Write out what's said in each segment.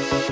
Hello,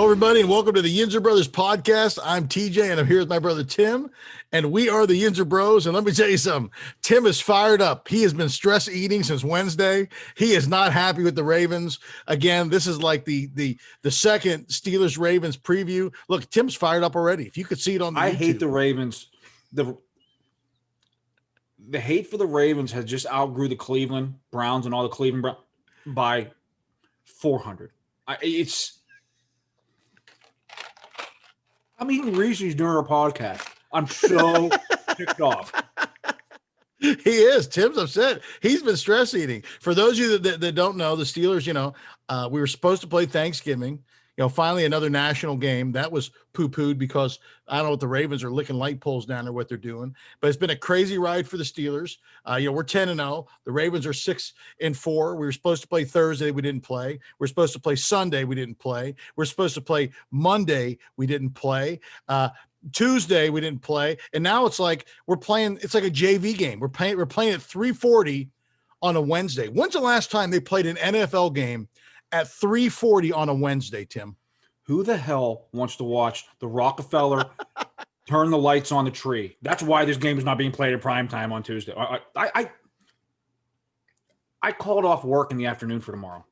everybody, and welcome to the Yinzer Brothers podcast. I'm TJ, and I'm here with my brother Tim, and we are the Yinzer Bros. And let me tell you something. Tim is fired up. He has been stress eating since Wednesday. He is not happy with the Ravens. Again, this is like the second Steelers-Ravens preview. Look, Tim's fired up already. If you could see it on the I YouTube. hate the Ravens. The hate for the Ravens has just outgrew the Cleveland Browns and all the Cleveland Browns by 400. I'm eating Reese's during our podcast. I'm so ticked off. He is. Tim's upset. He's been stress eating. For those of you that don't know, the Steelers, we were supposed to play Thanksgiving. Finally another national game. That was poo-pooed because I don't know what the Ravens are licking light poles down there, what they're doing. But it's been a crazy ride for the Steelers. We're 10-0. The Ravens are 6-4. We were supposed to play Thursday. We didn't play. We're supposed to play Sunday. We didn't play. We're supposed to play Monday. We didn't play. Tuesday we didn't play. And now it's like we're playing. It's like a JV game. We're playing at 3:40 on a Wednesday. When's the last time they played an NFL game at 3:40 on a Wednesday, Tim? Who the hell wants to watch the Rockefeller turn the lights on the tree? That's why this game is not being played in prime time on Tuesday. I called off work in the afternoon for tomorrow.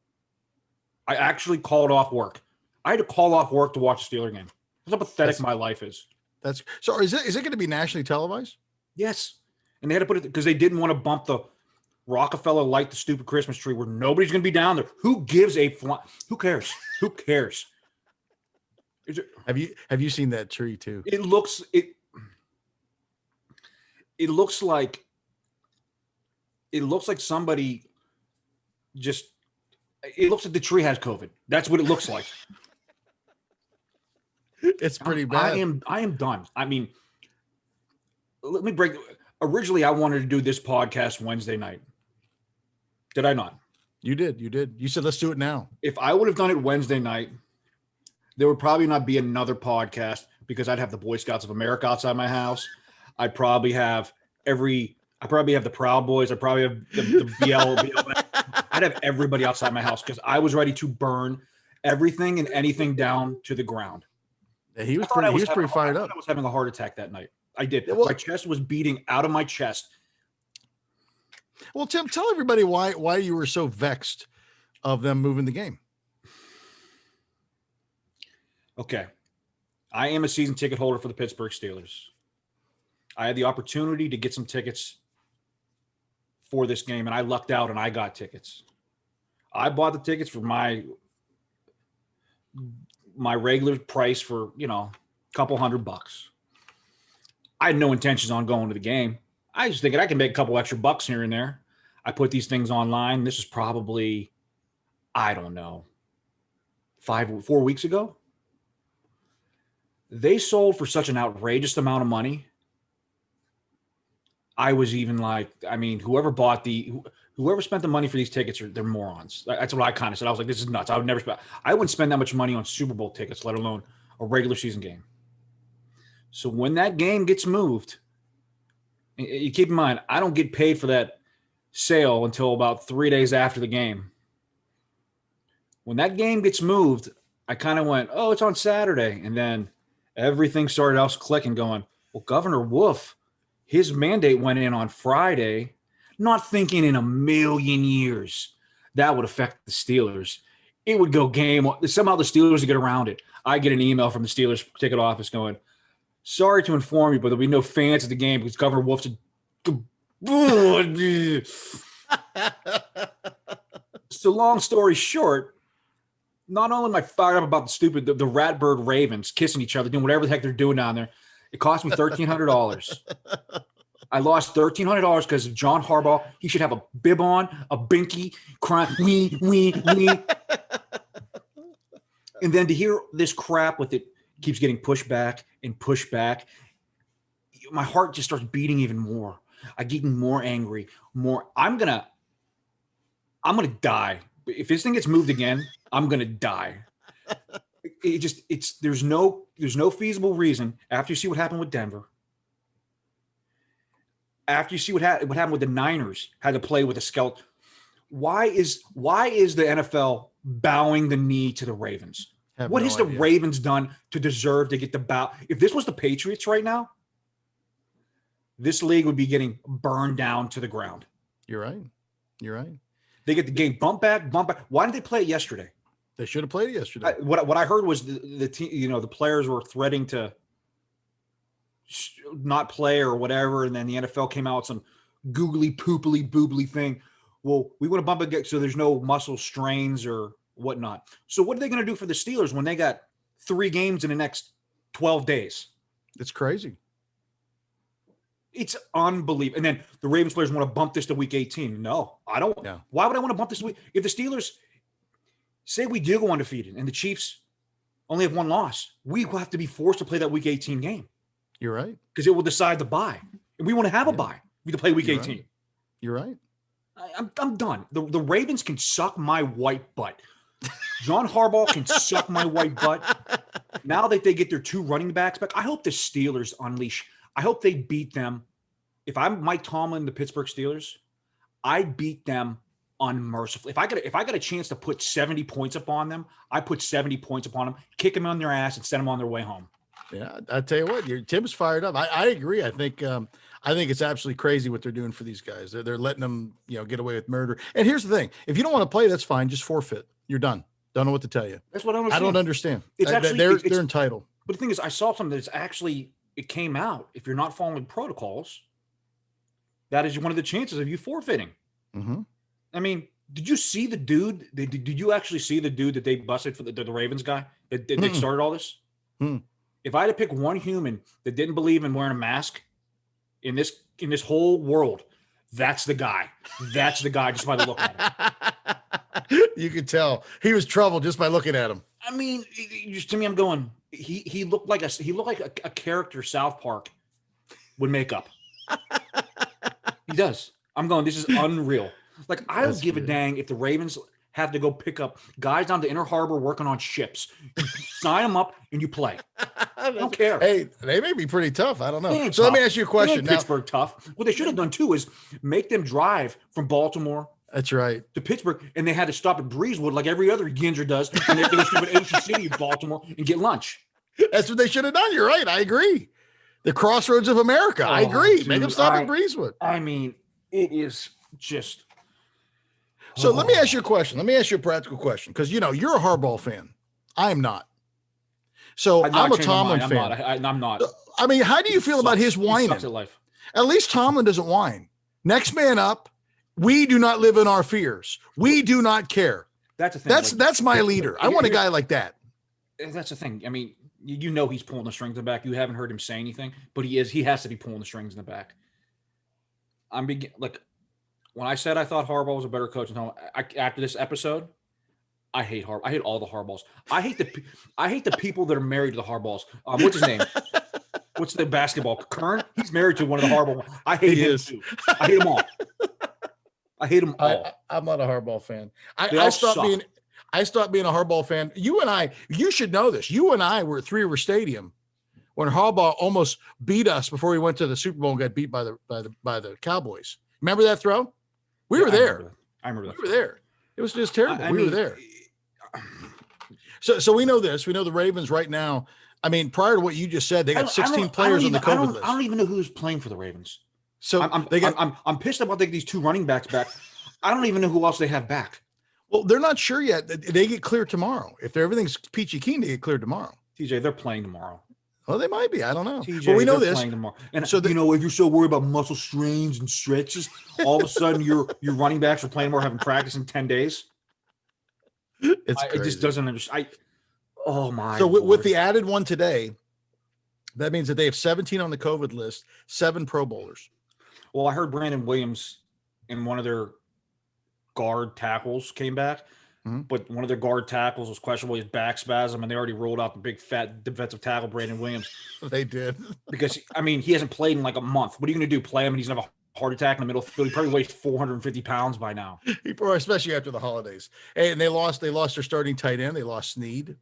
I actually called off work. I had to call off work to watch the Steeler game. That's how pathetic my life is. So is it going to be nationally televised? Yes. And they had to put it because they didn't want to bump the Rockefeller light the stupid Christmas tree where nobody's going to be down there. Who gives a fly? Who cares? Who cares? Have you seen that tree too? It looks like somebody just. It looks like the tree has COVID. That's what it looks like. It's pretty bad. I am done. I mean, let me break. Originally, I wanted to do this podcast Wednesday night. Did I not? You did. You said, let's do it now. If I would have done it Wednesday night, there would probably not be another podcast because I'd have the Boy Scouts of America outside my house. I'd probably have the Proud Boys. I'd probably have the BL. I'd have everybody outside my house because I was ready to burn everything and anything down to the ground. Yeah, he was pretty fired up. I was having a heart attack that night. I did. Well, my chest was beating out of my chest. Well, Tim, tell everybody why you were so vexed of them moving the game. Okay. I am a season ticket holder for the Pittsburgh Steelers. I had the opportunity to get some tickets for this game, and I lucked out and I got tickets. I bought the tickets for my regular price for, a couple $100. I had no intentions on going to the game. I just thinking I can make a couple extra bucks here and there. I put these things online. This is probably, I don't know, 4 weeks ago. They sold for such an outrageous amount of money. I was even like, whoever spent the money for these tickets, they're morons. That's what I kind of said. I was like, this is nuts. I wouldn't spend that much money on Super Bowl tickets, let alone a regular season game. So when that game gets moved, you keep in mind, I don't get paid for that sale until about 3 days after the game. When that game gets moved, I kind of went, oh, it's on Saturday. And then everything started else clicking going, well, Governor Wolf, his mandate went in on Friday, not thinking in a million years that would affect the Steelers. It would go game. Somehow the Steelers would get around it. I get an email from the Steelers ticket office going, sorry to inform you, but there'll be no fans at the game because Governor Wolf said, so long story short, not only am I fired up about the Ratbird Ravens kissing each other, doing whatever the heck they're doing down there, it cost me $1,300. I lost $1,300 because of John Harbaugh. He should have a bib on, a binky, crying, wee. And then to hear this crap with it keeps getting pushed back and pushed back, my heart just starts beating even more. I get more angry, more. I'm gonna die if this thing gets moved again. I'm gonna die. There's no feasible reason after you see what happened with Denver. After you see what happened with the Niners, had to play with a skeleton. Why is the NFL bowing the knee to the Ravens? What has the Ravens done to deserve to get the bow? If this was the Patriots right now, this league would be getting burned down to the ground. You're right. They get the game bump back. Why didn't they play it yesterday? They should have played it yesterday. What I heard was the team, the players were threatening to not play or whatever, and then the NFL came out with some googly pooply boobly thing. Well, we want to bump it so there's no muscle strains or whatnot. So what are they going to do for the Steelers when they got 3 games in the next 12 days? It's crazy. It's unbelievable. And then the Ravens players want to bump this to week 18. No, I don't. Yeah. Why would I want to bump this week? If the Steelers say we do go undefeated and the Chiefs only have 1 loss, we will have to be forced to play that week 18 game. You're right. Because it will decide the bye. And we want to have a bye. We can play week 18. Right. You're right. I'm done. The Ravens can suck my white butt. John Harbaugh can suck my white butt. Now that they get their 2 running backs back, I hope the Steelers unleash. I hope they beat them. If I'm Mike Tomlin, the Pittsburgh Steelers, I beat them unmercifully. If I got a chance to put 70 points up on them, I put 70 points up on them, kick them on their ass, and send them on their way home. Yeah, I tell you what, Tim's fired up. I agree. I think it's absolutely crazy what they're doing for these guys. They're letting them, get away with murder. And here's the thing: if you don't want to play, that's fine. Just forfeit. You're done. Don't know what to tell you. That's what I understand. I don't understand. It's actually they're entitled. But the thing is, I saw something that's actually it came out. If you're not following protocols, that is one of the chances of you forfeiting. Mm-hmm. I mean, did you see the dude? Did you actually see the dude that they busted for the Ravens guy that they started all this? Mm. If I had to pick one human that didn't believe in wearing a mask in this whole world, that's the guy. That's the guy just by the look at him. You could tell he was trouble just by looking at him. I mean, just to me, I'm going. He looked like a character South Park would make up. He does. I'm going. This is unreal. Like I don't give a dang if the Ravens have to go pick up guys down to Inner Harbor working on ships. You sign them up and you play. I don't care. Hey, they may be pretty tough. I don't know. So let me ask you a question. Now, Pittsburgh tough. What they should have done too is make them drive from Baltimore. That's right. To Pittsburgh, and they had to stop at Breezewood like every other Yinzer does, and they have to go to Ocean City of Baltimore and get lunch. That's what they should have done. You're right. I agree. The crossroads of America. I agree. Dude, make them stop at Breezewood. I mean, it is just. So let me ask you a question. Let me ask you a practical question, because you're a Harbaugh fan. I am not. So I'm a Tomlin fan. I'm not. I mean, how do you feel about his whining? At life. At least Tomlin doesn't whine. Next man up. We do not live in our fears. We do not care. That's the thing. That's my leader. I want a guy like that. That's the thing. I mean, he's pulling the strings in the back. You haven't heard him say anything, but he has to be pulling the strings in the back. When I said I thought Harbaugh was a better coach, after this episode, I hate Harbaugh. I hate all the Harbaughs. I hate the people that are married to the Harbaughs. What's his name? What's the basketball? Kern? He's married to one of the Harbaugh. I hate him too. I hate them all. I hate them all. I'm not a Harbaugh fan. I stopped being a Harbaugh fan. You and I, you should know this. You and I were at Three River Stadium when Harbaugh almost beat us before he went to the Super Bowl and got beat by the Cowboys. Remember that throw? We were there. I remember that. We were there. It was just terrible. We were there. So we know this. We know the Ravens right now. I mean, prior to what you just said, they got 16 players on the COVID list. I don't even know who's playing for the Ravens. So I'm pissed about taking these 2 running backs back. I don't even know who else they have back. Well, they're not sure yet. They get cleared tomorrow. If everything's peachy keen, they get cleared tomorrow. TJ, they're playing tomorrow. Well, they might be. I don't know. TJ, but we know this. Playing tomorrow. And so if you're so worried about muscle strains and stretches, all of a sudden your running backs are playing more, having practice in 10 days. It's crazy. It just doesn't understand. Oh my. So with the added one today, that means that they have 17 on the COVID list, 7 Pro Bowlers. Well, I heard Brandon Williams and one of their guard tackles came back. Mm-hmm. But one of their guard tackles was questionable. His back spasm, and they already rolled out the big fat defensive tackle, Brandon Williams. They did. Because, I mean, he hasn't played in like a month. What are you going to do? Play him and he's going to have heart attack in the middle of the field. He probably weighs 450 pounds by now. Especially after the holidays. And they lost their starting tight end. They lost Snead.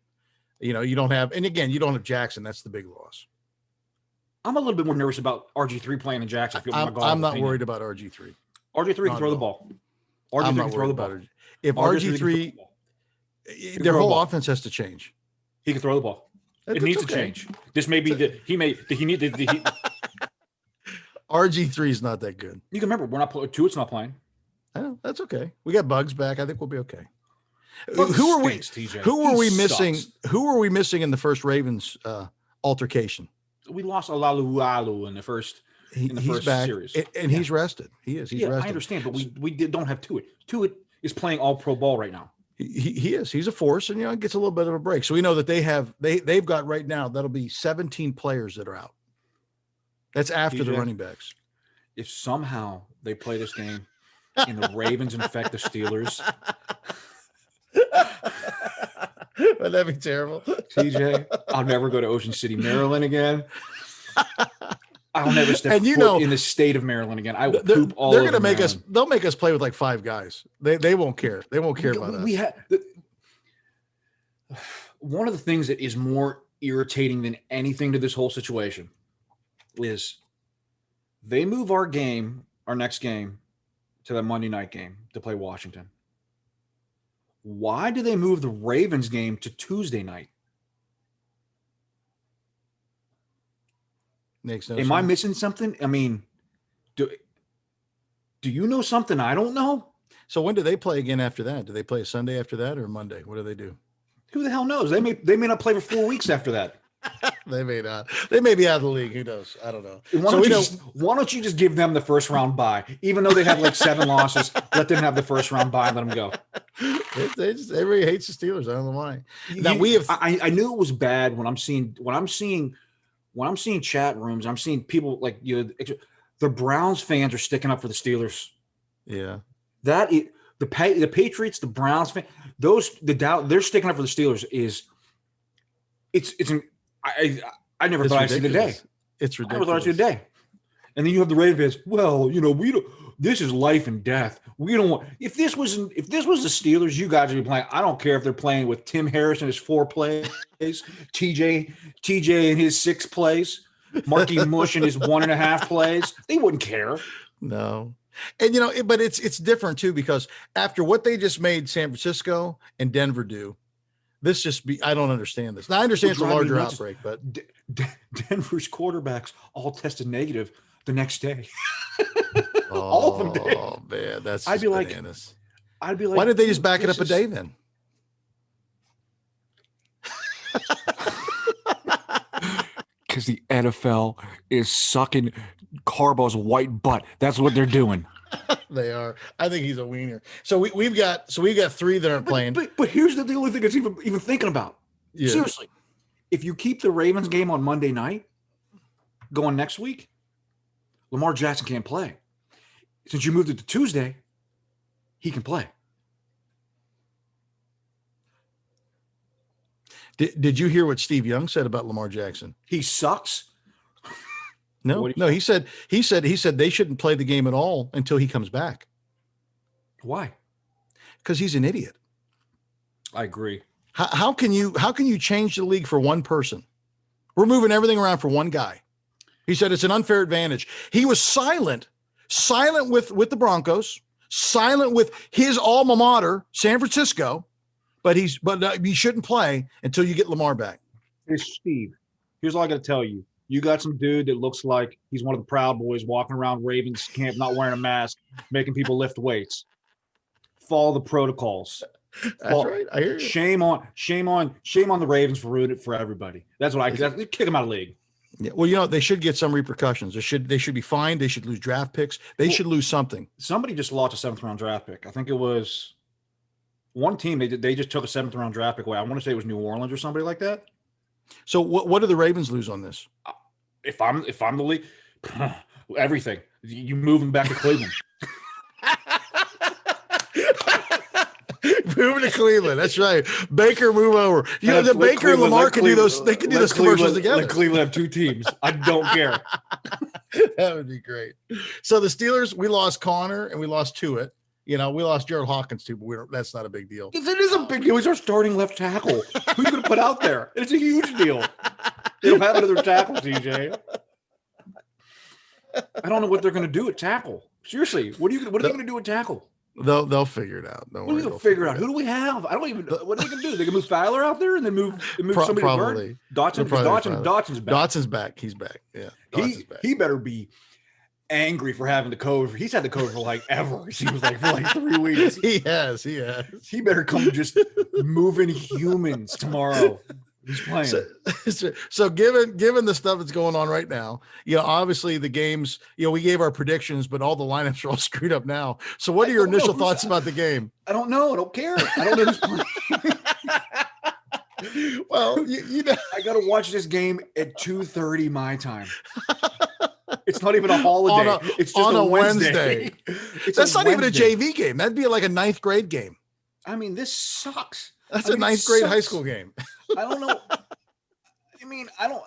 You don't have, and again, you don't have Jackson. That's the big loss. I'm a little bit more nervous about RG3 playing in Jackson. I'm not worried about RG3. RG3 can throw the ball. RG3 can throw the ball. If RG3, their whole offense has to change. He can throw the ball. It needs to change. This may be RG3 is not that good. You can remember we're not Tuitt's not playing. I know that's okay. We got Bugs back. I think we'll be okay. Bugs who are stinks, we? TJ. Who were we missing? Sucks. Who were we missing in the first Ravens altercation? We lost Alalualu in the first first back, series, and he's rested. He is. He's rested. I understand, but we don't have Tuitt. Tuitt is playing all pro ball right now. He is. He's a force, and it gets a little bit of a break. So we know that they've got right now. That'll be 17 players that are out. That's after the running backs. If somehow they play this game and the Ravens infect the Steelers, would that be terrible? TJ, I'll never go to Ocean City, Maryland again. I'll never step foot in the state of Maryland again. I will poop all over. They're going to make us. They'll make us play with like 5 guys. They won't care. They won't care about us. One of the things that is more irritating than anything to this whole situation is they move our next game, to that Monday night game to play Washington. Why do they move the Ravens game to Tuesday night? Makes no sense. Am I missing something? I mean, do you know something I don't know? So when do they play again after that? Do they play a Sunday after that or Monday? What do they do? Who the hell knows? They may not play for 4 weeks after that. They may not. They may be out of the league. Who knows? I don't know. Why don't you just give them the first round bye? Even though they have like 7 losses, let them have the first round bye and let them go. Everybody hates the Steelers. I don't know why. Now I knew it was bad when I'm seeing chat rooms. I'm seeing people like the Browns fans are sticking up for the Steelers. Yeah, the Patriots, the Browns fans, they're sticking up for the Steelers. I never thought I'd see the day. It's ridiculous. I never thought I'd see the day. And then you have the Ravens fans. Well, we don't. This is life and death. We don't want. If this was the Steelers, you guys would be playing. I don't care if they're playing with Tim Harris in his 4 plays, TJ in his 6 plays, Marky Mush in his 1.5 plays. They wouldn't care. No. And but it's different too, because after what they just made San Francisco and Denver do, I don't understand this. Now I understand it's a larger outbreak, but Denver's quarterbacks all tested negative the next day. All of them did. Oh man, that's I'd be bananas. I'd be like, why did they just back it up a day then? Because the NFL is sucking Carbaugh's white butt. That's what they're doing. They are. I think he's a wiener. So we've got 3 that aren't playing. But here's the only thing that's even thinking about. Yeah. Seriously, if you keep the Ravens game on Monday night going next week, Lamar Jackson can't play. Since you moved it to Tuesday, he can play. Did you hear what Steve Young said about Lamar Jackson? He sucks. No. He said they shouldn't play the game at all until he comes back. Why? Because he's an idiot. I agree. How can you change the league for one person? We're moving everything around for one guy. He said it's an unfair advantage. He was silent with the Broncos, silent with his alma mater, San Francisco, but he shouldn't play until you get Lamar back. Hey, Steve, here's all I got to tell you. You got some dude that looks like he's one of the Proud Boys walking around Ravens camp, not wearing a mask, making people lift weights. Follow the protocols. That's right. I hear you. Shame on the Ravens for ruining it for everybody. That's what kick them out of the league. Yeah, well, they should get some repercussions. They should be fined. They should lose draft picks. They should lose something. Somebody just lost a 7th round draft pick. I think it was one team. They just took a 7th round draft pick away. I want to say it was New Orleans or somebody like that. So what do the Ravens lose on this? If I'm the league, everything. You move them back to Cleveland. Moving to Cleveland. That's right. Baker, move over. The Baker and Lamar can do those. They can do those commercials together. Let Cleveland have 2 teams. I don't care. That would be great. So the Steelers, we lost Connor and we lost Tuitt. We lost Gerald Hawkins too, but that's not a big deal. It is a big deal. He's our starting left tackle. Who are you going to put out there? It's a huge deal. They don't have another tackle, TJ. I don't know what they're going to do at tackle. Seriously, what are they going to do at tackle? They'll figure it out. What are they going to figure out? Who do we have? I don't even know. What are they going to do? They can move Fowler out there and then move somebody probably. to guard? Dotson's back. Dotson's back. He's back. Yeah. He better be angry for having the COVID. He's had the COVID for like ever. He was like for like 3 weeks. He has. He better come just moving humans tomorrow. He's playing. So given the stuff that's going on right now, obviously the games, we gave our predictions, but all the lineups are all screwed up now. So what are your initial thoughts about the game? I don't know. I don't care. I don't know who's playing. Well, I got to watch this game at 2:30 my time. It's not even a holiday. It's just on a Wednesday. That's not even a JV game. That'd be like a 9th grade game. I mean, this sucks. That's a 9th grade high school game. I don't know. I mean, I don't.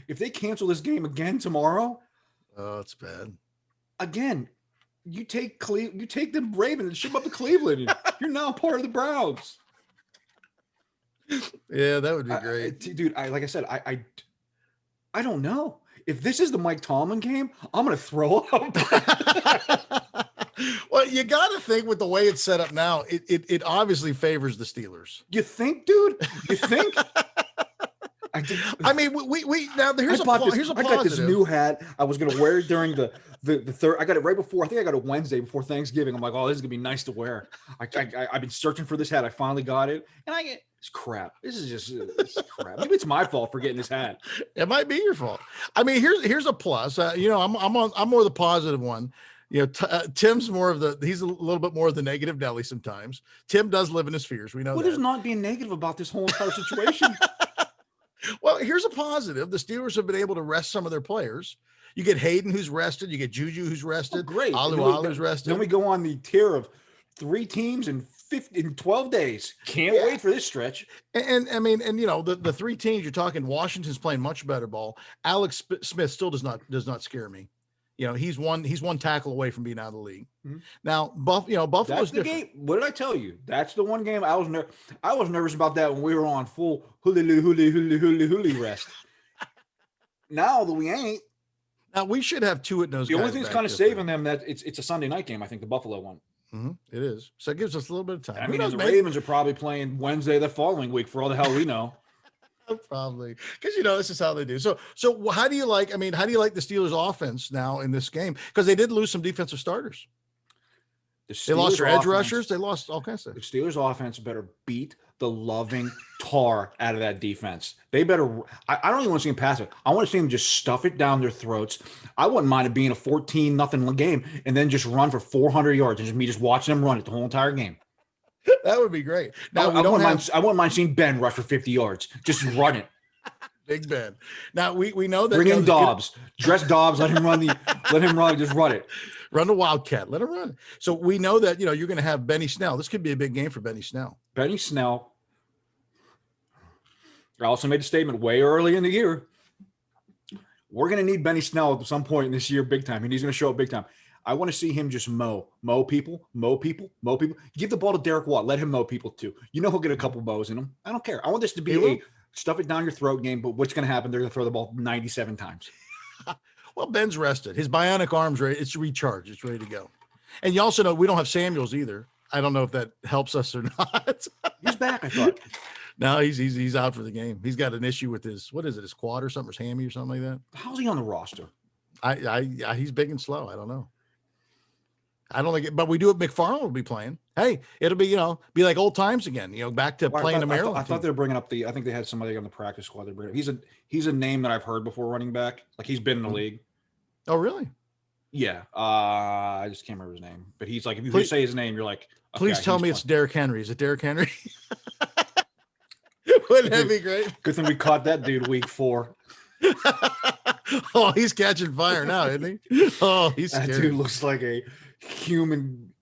If they cancel this game again tomorrow, oh, it's bad. Again, you take the Ravens and ship up to Cleveland. You're now part of the Browns. Yeah, that would be great, dude. Like I said, I don't know if this is the Mike Tomlin game. I'm gonna throw up. Well, you got to think with the way it's set up now, it obviously favors the Steelers. You think, dude? You think? I mean, we now here's a positive. I got this new hat. I was gonna wear it during the third. I got it right before. I think I got it Wednesday before Thanksgiving. I'm like, oh, this is gonna be nice to wear. I've been searching for this hat. I finally got it, and it's crap. This is crap. Maybe it's my fault for getting this hat. It might be your fault. I mean, here's a plus. I'm more the positive one. Tim's he's a little bit more of the negative Nelly sometimes. Tim does live in his fears. We know that. There's not being negative about this whole entire situation. Well, here's a positive. The Steelers have been able to rest some of their players. You get Hayden, who's rested. You get Juju, who's rested. Oh, great. Alualu's rested. Then we go on the tier of 3 teams in 12 days. Can't wait for this stretch. And I mean, the 3 teams you're talking, Washington's playing much better ball. Alex Smith still does not scare me. He's one tackle away from being out of the league. Mm-hmm. Now, Buffalo's that's the different. game. What did I tell you? That's the one game I was nervous about that when we were on full huli rest. Now that we ain't. Now we should have 2 at those. The only thing that's kind of saving them that it's a Sunday night game. I think the Buffalo one. Mm-hmm. It is. So it gives us a little bit of time. I mean, the Ravens are probably playing Wednesday the following week for all the hell we know. Probably because this is how they do. So how do you like? I mean, how do you like the Steelers' offense now in this game? Because they did lose some defensive starters. They lost their edge rushers. They lost all kinds of stuff. The Steelers' offense better beat the loving tar out of that defense. They better. I don't even want to see them pass it. I want to see them just stuff it down their throats. I wouldn't mind it being a 14-0 game and then just run for 400 yards and just watching them run it the whole entire game. That would be great. Now I wouldn't mind seeing Ben rush for 50 yards. Just run it. Big Ben. Now we know that. Bring in Dobbs. Dress Dobbs. Let him run. Just run it. Run the Wildcat. Let him run. So we know that you're going to have Benny Snell. This could be a big game for Benny Snell. Benny Snell. I also made a statement way early in the year. We're going to need Benny Snell at some point in this year, big time, and he's going to show up big time. I want to see him just mow people. Give the ball to Derek Watt. Let him mow people too. He'll get a couple mows in him. I don't care. I want this to be a stuff it down your throat game, but what's going to happen? They're going to throw the ball 97 times. Well, Ben's rested. His bionic arm's ready. It's recharged. It's ready to go. And you also know we don't have Samuels either. I don't know if that helps us or not. He's back, I thought. No, he's out for the game. He's got an issue with his quad or something, or his hammy or something like that. How's he on the roster? He's big and slow. I don't know. I don't think it, but we do it. McFarland will be playing. Hey, it'll be, be like old times again, back to playing the Maryland. I thought they were bringing up I think they had somebody on the practice squad. He's a name that I've heard before running back. Like he's been in the league. Oh, really? Yeah. I just can't remember his name, but he's like, if you say his name, you're like, okay, please tell me it's Derrick Henry. Is it Derrick Henry? Wouldn't that be great? Good thing we caught that dude week 4. Oh, he's catching fire now, isn't he? Oh, he's scary. That dude looks like a human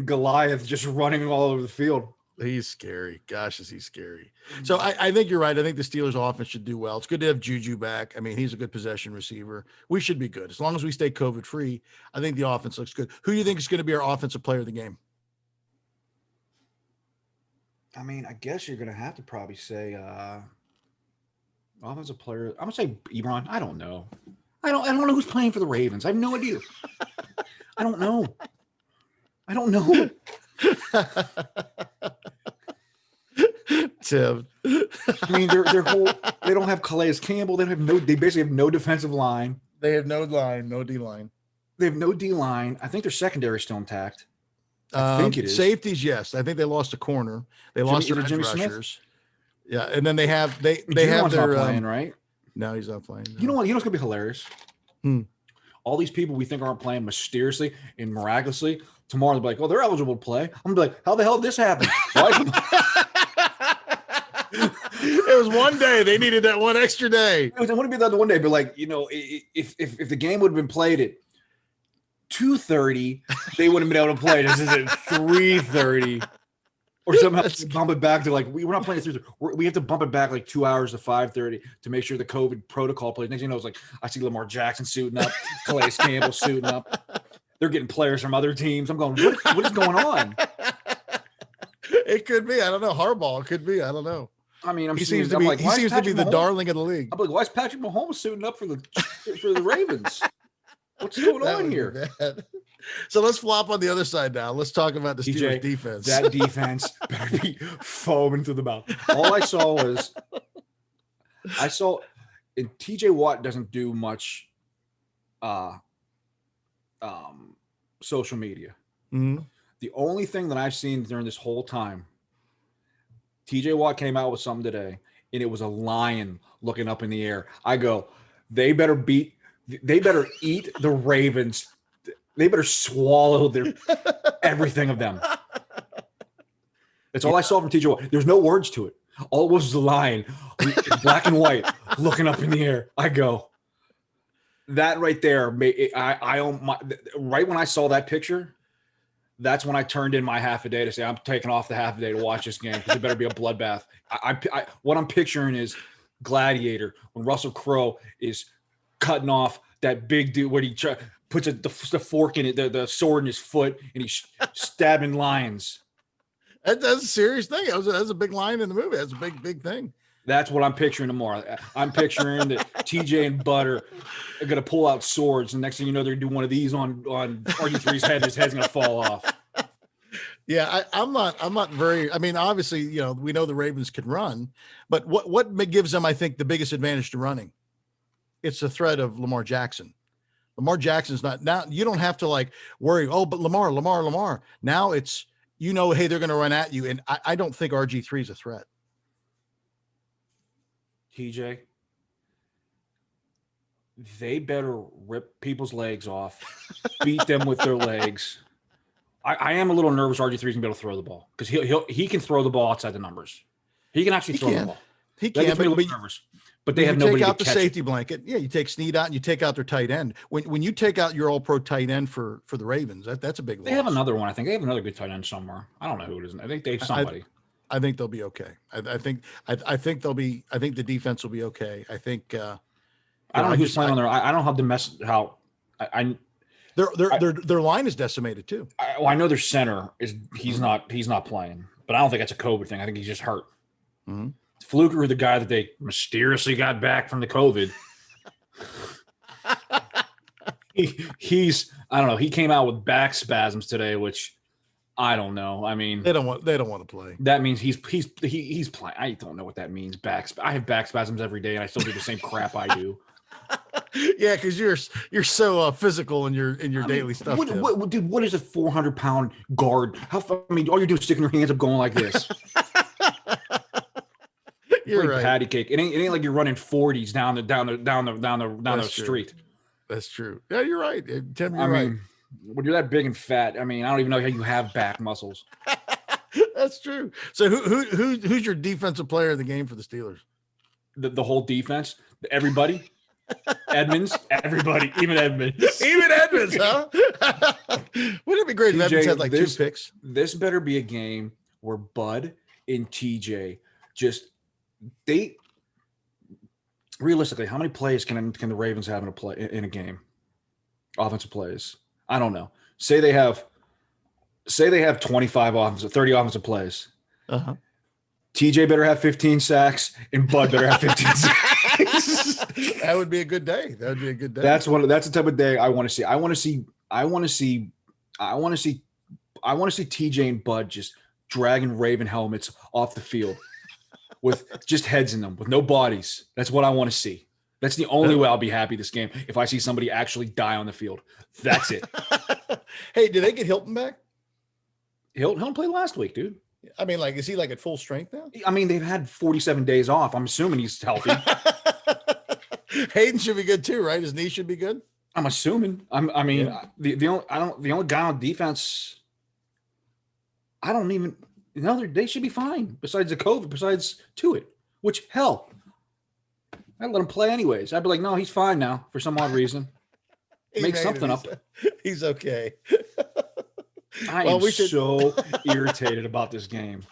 Goliath just running all over the field. He's scary. Gosh, is he scary. So I think you're right. I think the Steelers offense should do well. It's good to have Juju back. I mean, he's a good possession receiver. We should be good. As long as we stay COVID free, I think the offense looks good. Who do you think is going to be our offensive player of the game? I mean, I guess you're going to have to probably say offensive player. I'm going to say Ebron. I don't know. I don't know who's playing for the Ravens. I have no idea. I don't know. Tim. I mean, their whole they don't have Calais Campbell. They basically have no defensive line. They have no line, no D line. They have no D line. I think their secondary is still intact. I think it is. Safeties, yes. I think they lost a corner. They lost their edge rushers. Yeah, and then they have they have their not playing, right? No, he's not playing. No. You know what? You know what's gonna be hilarious? All these people we think aren't playing mysteriously and miraculously tomorrow they'll be like, oh, they're eligible to play. I'm gonna be like, how the hell did this happen? It was one day. They needed that one extra day. It wouldn't be that one day, but like, you know, if the game would have been played at 2:30, they wouldn't have been able to play. This is at 3:30. Or somehow bump it back to like we're not playing at 3:30. We have to bump it back like 2 hours to 5:30 to make sure the COVID protocol plays. Next thing you know, it's like I see Lamar Jackson suiting up, Calais Campbell suiting up. They're getting players from other teams. I'm going, what is going on? It could be. I don't know. Harbaugh could be. I don't know. I mean, he seems to be the darling of the league. I'm like, why is Patrick Mahomes suiting up for the Ravens? What's going on here? So let's flop on the other side now. Let's talk about the Steelers defense. That defense better be foaming to the mouth. All I saw and TJ Watt doesn't do much social media. Mm-hmm. The only thing that I've seen during this whole time, TJ Watt came out with something today, and it was a lion looking up in the air. I go, they better eat the Ravens. They better swallow everything of them. That's all I saw from TJ Watt. There's no words to it. All it was the lion, black and white, looking up in the air. I go, that right there. Right when I saw that picture, that's when I turned in my half a day to say I'm taking off the half a day to watch this game because it better be a bloodbath. What I'm picturing is Gladiator when Russell Crowe is cutting off that big dude when he puts the fork in it, the sword in his foot, and he's stabbing lions. That's a serious thing. That's a big line in the movie. That's a big thing. That's what I'm picturing tomorrow. I'm picturing that TJ and Butter are going to pull out swords, and next thing you know, they're going to do one of these on RG3's head, and his head's going to fall off. Yeah, I'm not very. I mean, obviously, you know, we know the Ravens can run, but what gives them, I think, the biggest advantage to running? It's the threat of Lamar Jackson. Lamar Jackson's not now. You don't have to like worry. Oh, but Lamar. Now it's, you know, hey, they're going to run at you, and I don't think RG3 is a threat. TJ, they better rip people's legs off, beat them with their legs. I am a little nervous RG3 is going to be able to throw the ball because he can throw the ball outside the numbers. He can actually throw the ball. He can, but nervous. But they have nobody to catch. You take out the safety blanket. Yeah, you take Snead out and you take out their tight end. When you take out your all-pro tight end for the Ravens, that's a big loss. They have another one. I think they have another good tight end somewhere. I don't know who it is. I think they have somebody. I think they'll be okay. I think they'll be. I think the defense will be okay. I think. I don't know who's playing on there. I don't have the mess. How I their line is decimated too. I know their center he's not playing, but I don't think that's a COVID thing. I think he's just hurt. Mm-hmm. Fluker, the guy that they mysteriously got back from the COVID. He's I don't know. He came out with back spasms today, which. I don't know. I mean, they don't want to play. That means he's playing. I don't know what that means. I have back spasms every day, and I still do the same crap I do. Yeah, because you're so physical in your daily stuff. Dude, what is a 400-pound guard? I mean, all you're doing is sticking your hands up, going like this. You're right. Patty cake. It ain't like you're running 40s down the street. That's true. Yeah, you're right. Tim, you're right. When you're that big and fat, I mean, I don't even know how you have back muscles. That's true. So who's your defensive player of the game for the Steelers? The whole defense, everybody, Edmonds, everybody, even Edmonds, huh? Wouldn't it be great if Edmonds had like 2 picks? This better be a game where Bud and TJ just they realistically, how many plays can the Ravens have in a game? Offensive plays. I don't know. Say they have 25 offensive, 30 offensive plays. Uh-huh. TJ better have 15 sacks and Bud better have 15 sacks. That would be a good day. That would be a good day. That's the type of day I want to see. I want to see TJ and Bud just dragging Raven helmets off the field with just heads in them, with no bodies. That's what I want to see. That's the only way I'll be happy this game, if I see somebody actually die on the field. That's it. Hey, did they get Hilton back? Hilton played last week, dude. I mean, like, is he like at full strength now? I mean, they've had 47 days off. I'm assuming he's healthy. Hayden should be good too, right? His knee should be good. I'm assuming. The only guy on defense. I don't even. They should be fine. Besides the COVID, besides Tuitt, which hell, I'd let him play anyways. I'd be like, no, he's fine now for some odd reason. Make something up. He's okay. I am so irritated about this game.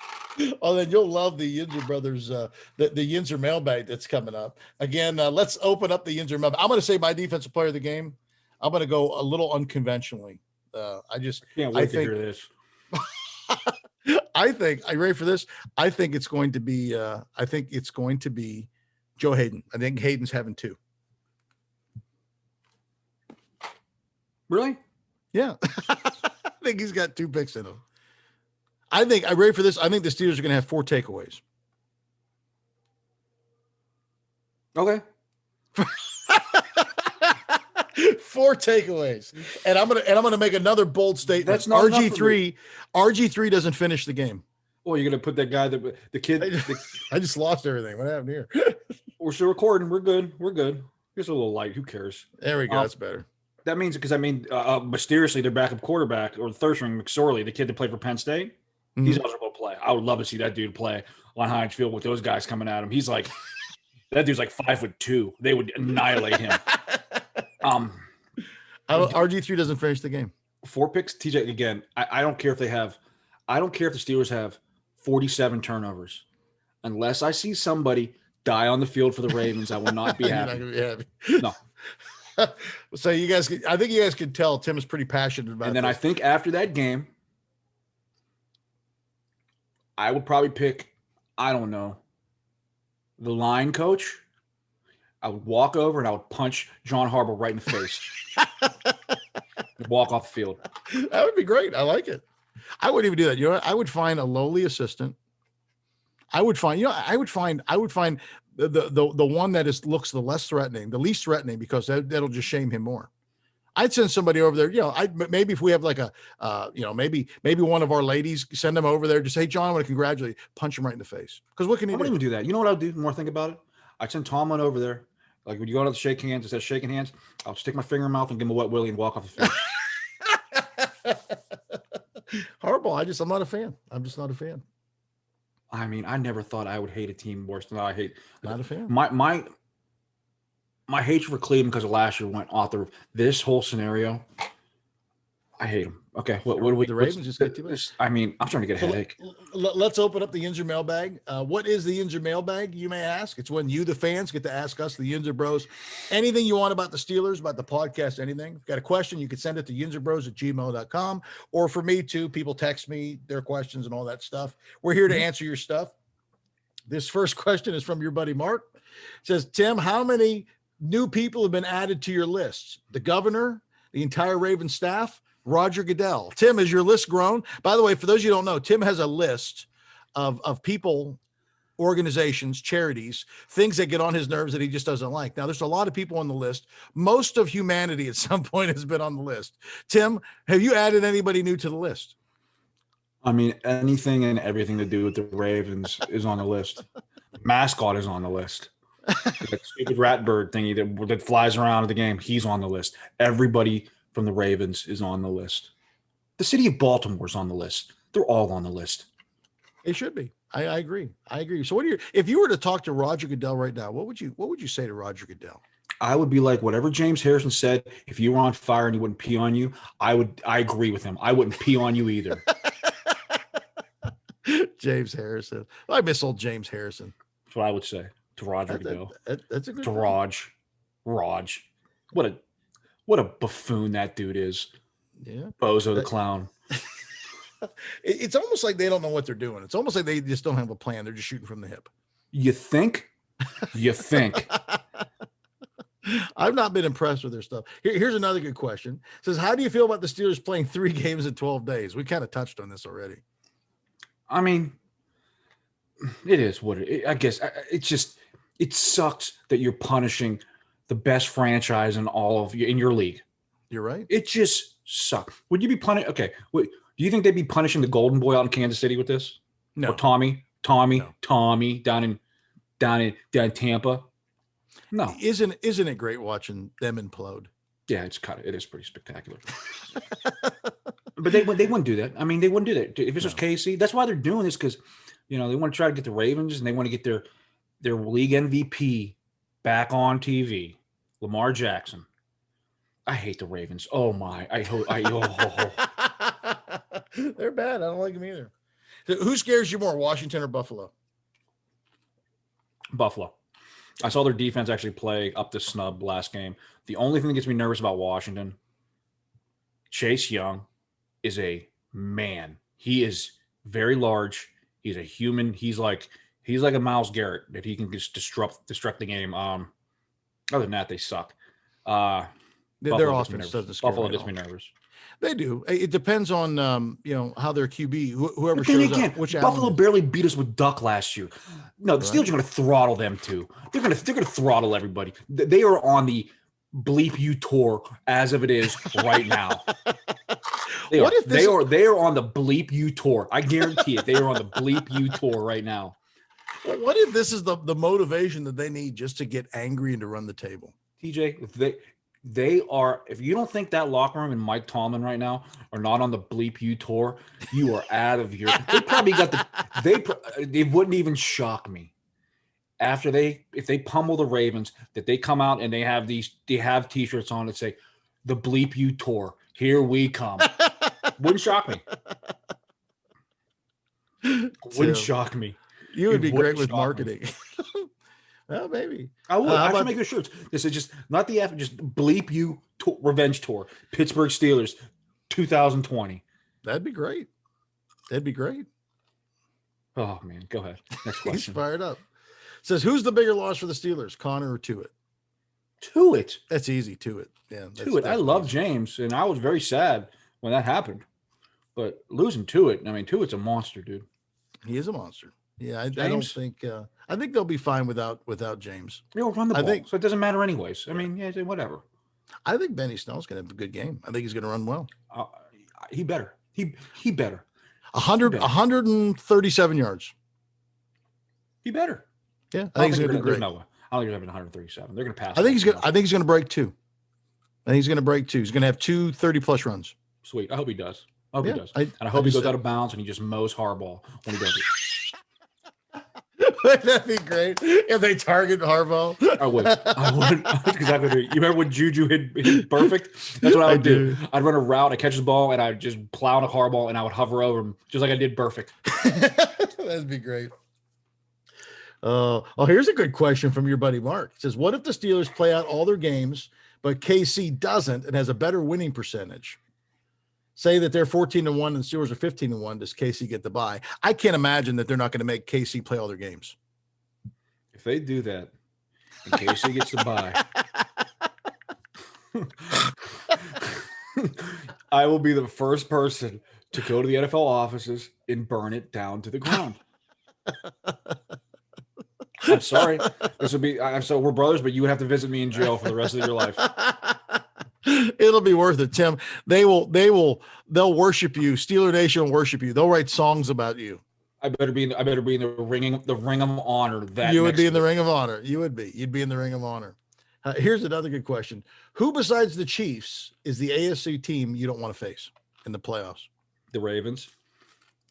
Oh, then you'll love the Yinzer Brothers, the Yinzer mailbag that's coming up. Again, let's open up the Yinzer mailbag. I'm going to say my defensive player of the game. I'm going to go a little unconventionally. I can't wait to hear this. Are you ready for this? I think it's going to be Joe Hayden. I think Hayden's having 2. Really? Yeah. I think he's got 2 picks in him. I'm ready for this. I think the Steelers are going to have 4 takeaways. Okay. 4 takeaways. And I'm gonna make another bold statement. That's not RG3 doesn't finish the game. Well, you're gonna put that guy, the kid. I just lost everything. What happened here? We're still recording. We're good. Just a little light. Who cares? There we go. That's better. That means mysteriously their backup quarterback or the third string McSorley, the kid that played for Penn State, he's also going to play. I would love to see that dude play on Heinz Field with those guys coming at him. He's like, that dude's like 5'2". They would annihilate him. RG3 doesn't finish the game. 4 picks. TJ again. I don't care if the Steelers have 47 turnovers, unless I see somebody die on the field for the Ravens, I will not be happy. You're not gonna be happy. No. So I think you guys can tell Tim is pretty passionate about it. And then I think after that game, I would probably pick, I don't know, the line coach. I would walk over and I would punch John Harbaugh right in the face. And walk off the field. That would be great. I like it. I wouldn't even do that. You know what? I would find a lowly assistant. I would find the one that looks the least threatening, because that'll just shame him more. I'd send somebody over there. Maybe if we have like maybe one of our ladies, send them over there. Just say, hey, John, I want to congratulate you. Punch him right in the face. Because what can he do? I wouldn't even do that. You know what I'll do? The more I think about it, I'd send Tomlin over there. Like when you go out to shake hands, instead of shaking hands, I'll stick my finger in my mouth and give him a wet willy and walk off the field. Horrible. I'm not a fan. I'm just not a fan. I mean, I never thought I would hate a team worse than I hate. Not a fan. My hatred for Cleveland because of last year went off the roof. This whole scenario, I hate them. Okay, what do we? The Ravens just get too much. I mean, I'm starting to get a headache. Let's open up the Yinzer mailbag. What is the Yinzer mailbag, you may ask? It's when you, the fans, get to ask us, the Yinzer Bros, anything you want about the Steelers, about the podcast, anything. If you've got a question, you can send it to yinzerbros@gmail.com. Or for me too, people text me their questions and all that stuff. We're here to answer your stuff. This first question is from your buddy Mark. It says, Tim, how many new people have been added to your list? The governor, the entire Ravens staff, Roger Goodell. Tim, has your list grown? By the way, for those of you who don't know, Tim has a list of people, organizations, charities, things that get on his nerves that he just doesn't like. Now, there's a lot of people on the list. Most of humanity at some point has been on the list. Tim, have you added anybody new to the list? I mean, anything and everything to do with the Ravens is on the list. Mascot is on the list. That stupid rat bird thingy that flies around at the game, he's on the list. Everybody from the Ravens is on the list. The city of Baltimore is on the list. They're all on the list. It should be. I agree. So if you were to talk to Roger Goodell right now, what would you say to Roger Goodell? I would be like, whatever James Harrison said, if you were on fire and he wouldn't pee on you, I agree with him. I wouldn't pee on you either. James Harrison. I miss old James Harrison. That's what I would say to Roger That- Goodell. that's a good To point. Raj. What a buffoon that dude is. Yeah. Bozo the clown. It's almost like they don't know what they're doing. It's almost like they just don't have a plan. They're just shooting from the hip. You think? You think? I've not been impressed with their stuff. Here's another good question. It says, how do you feel about the Steelers playing 3 games in 12 days? We kind of touched on this already. I mean, it is what it is. I guess it sucks that you're punishing the best franchise in your league. You're right. It just sucks. Would you be punishing? Okay. Wait, do you think they'd be punishing the Golden Boy out in Kansas City with this? No. Or Tommy No. down in Tampa? No. Isn't it great watching them implode? Yeah, it is pretty spectacular. But they wouldn't do that. I mean, they wouldn't do that. If this was KC, that's why they're doing this, because they want to try to get the Ravens and they want to get their league MVP back on TV. Lamar Jackson. I hate the Ravens. Oh my! They're bad. I don't like them either. So who scares you more, Washington or Buffalo? Buffalo. I saw their defense actually play up the snub last game. The only thing that gets me nervous about Washington, Chase Young is a man. He is very large. He's a human. He's like a Myles Garrett that he can just disrupt the game. Other than that, they suck. Their offense doesn't scare Buffalo me gets at me all. nervous. They do. It depends on how their QB, whoever But then shows again, up. Which Buffalo Allen- barely beat us with Duck last year. No, the Steelers are going to throttle them too. They're going to throttle everybody. They are on the bleep you tour as of it is right now. They are on the bleep you tour. I guarantee it. They are on the bleep you tour right now. Well, what if this is the motivation that they need just to get angry and to run the table? TJ, they are. If you don't think that locker room and Mike Tomlin right now are not on the bleep you tour, you are out of your. They probably got they wouldn't even shock me if they pummel the Ravens, that they come out and they have T-shirts on that say the bleep you tour. Here we come. Wouldn't shock me. Wouldn't shock me. You would be great with marketing. Well, maybe. I would. I should make the shirts. This is just not the effort, just bleep you revenge tour. Pittsburgh Steelers 2020. That'd be great. Oh man, go ahead. Next question. He's fired up. Says, who's the bigger loss for the Steelers, Connor or Tuitt? Tuitt. That's easy, Tuitt. Yeah. Tuitt. I love James, and I was very sad when that happened. But losing Tuitt, I mean, Tuitt's a monster, dude. He is a monster. Yeah, I don't think. I think they'll be fine without James. They'll run the ball, so it doesn't matter anyways. I mean, yeah, whatever. I think Benny Snell's going to have a good game. I think he's going to run well. He better. He better. 137 yards. He better. Yeah, I think he's going to do great. No way. I don't think he's having 137. They're going to pass. I think he's going to break 2. I think he's going to break 2. He's going to have 2 30-plus runs. Sweet. I hope he does. I hope he does. And I hope he goes out of bounds and he just mows Harbaugh when he does it. Wouldn't that be great if they target Harbaugh? I would. That's exactly what I do. You remember when Juju hit perfect? That's what I would do. I'd run a route, I'd catch the ball, and I'd just plow on a Harbaugh, and I would hover over him just like I did perfect. That'd be great. Here's a good question from your buddy Mark. It says, what if the Steelers play out all their games, but KC doesn't and has a better winning percentage? Say that they're 14-1 and the Steelers are 15-1. Does KC get the bye? I can't imagine that they're not going to make KC play all their games. If they do that, and KC gets the bye, I will be the first person to go to the NFL offices and burn it down to the ground. I'm sorry. So we're brothers, but you would have to visit me in jail for the rest of your life. It'll be worth it, Tim. They'll worship you. Steeler Nation will worship you. They'll write songs about you. I better be in the ring of honor. You would be in the ring of honor. You'd be in the ring of honor. Here's another good question. Who besides the Chiefs is the AFC team you don't want to face in the playoffs? The Ravens.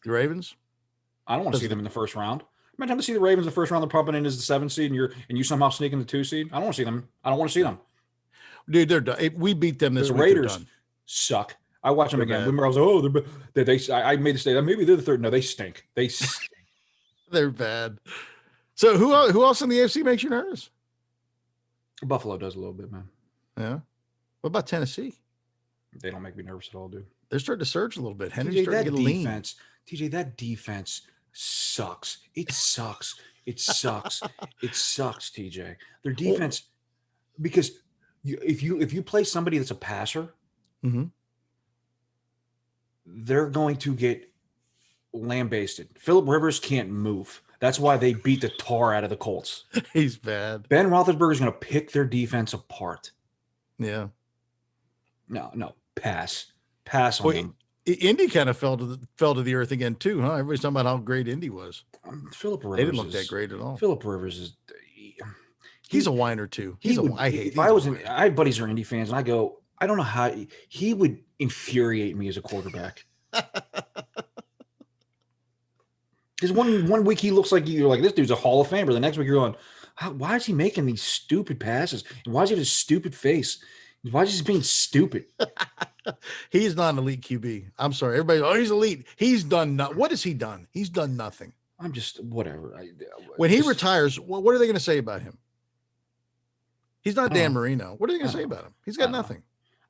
The Ravens? I don't want to see them in the first round. Imagine having to see the Ravens in the first round. They're popping in as the 7th seed, and you somehow sneak in the 2 seed. I don't want to see them. I don't want to see them. Dude, they're done. We beat them this week. The Raiders suck. I watch them again. Remember, I was like, I made the statement. Maybe they're the 3rd. No, they stink. They stink. They're bad. So who else in the AFC makes you nervous? Buffalo does a little bit, man. Yeah. What about Tennessee? They don't make me nervous at all, dude. They're starting to surge a little bit. Henry's TJ, starting to that get lean. defense, TJ, that defense sucks. It sucks. It sucks. It sucks, TJ. Their defense, because if you play somebody that's a passer, Mm-hmm. they're going to get lambasted. Phillip Rivers can't move. That's why they beat the tar out of the Colts. He's bad. Ben Roethlisberger is going to pick their defense apart. Yeah. No, pass on them. Indy kind of fell to the earth again too, huh? Everybody's talking about how great Indy was. Phillip Rivers. They didn't look that great at all. Phillip Rivers is. He's a whiner too. I have buddies who are Indy fans, and I go, I don't know how he would infuriate me as a quarterback. Because one week he looks like you're like, this dude's a Hall of Famer. The next week you're going, why is he making these stupid passes? And why does he have this stupid face? Why is he being stupid? He's not an elite QB. I'm sorry. Everybody, he's elite. He's done what has he done? He's done nothing. I'm just whatever. When he retires, what are they going to say about him? He's not Dan Marino. What are they going to say about him? He's got nothing.